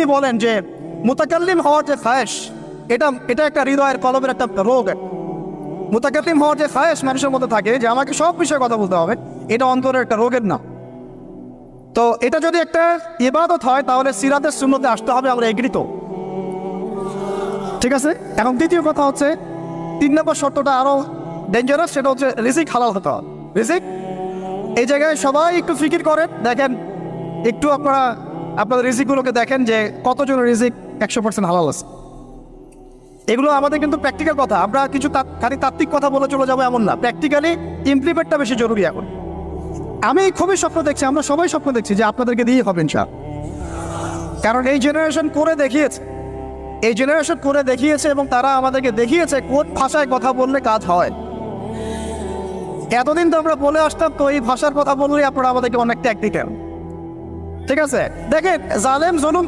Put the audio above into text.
তিনি বলেন যে মুতাকাল্লিম হওয়ার যে খায়েশ, এটা একটা হৃদয়ের কলবের একটা রোগ। মুতাকাল্লিম হওয়ার যে খায়েশ মানুষের মধ্যে থাকে যে আমাকে সব বিষয়ে কথা বলতে হবে, এটা অন্তরের একটা রোগের নাম। তো এটা যদি একটা ইবাদত হয় তাহলে সিরাতের সুন্নতে আসতে হবে, আমরা এগ্রিত। ঠিক আছে। এখন দ্বিতীয় কথা হচ্ছে 3 নম্বর শর্তটা আরো ডেঞ্জারাস, সেটা হচ্ছে রিজিক হালাল হতে হবে। রিজিক, এই জায়গায় সবাই একটু ফিকির করেন, দেখেন একটু আপনারা আপনাদের রিজিকগুলোকে দেখেন যে কতজনের রিজিক 100% হালাল আছে। এগুলো আমাদের কিন্তু প্র্যাকটিক্যাল কথা, আমরা কিছু খালি তাত্ত্বিক কথা বলে চলে যাবো এমন না, প্র্যাকটিক্যালি ইমপ্লিমেন্টটা বেশি জরুরি এখন। আমি খুবই স্বপ্ন দেখছি, আমরা সবাই স্বপ্ন দেখছি যে আপনাদেরকে দিয়ে হবে ইনশাআল্লাহ। কারণ এই জেনারেশন করে দেখিয়েছে, এবং তারা আমাদেরকে দেখিয়েছে কোন ভাষায় কথা বললে কাজ হয়। এতদিন তো আমরা বলে আসতাম, তো এই ভাষার কথা বললেই আপনারা আমাদেরকে অনেক ট্যাগ দিতেন। ঠিক আছে, দেখেন জালেম জুলুম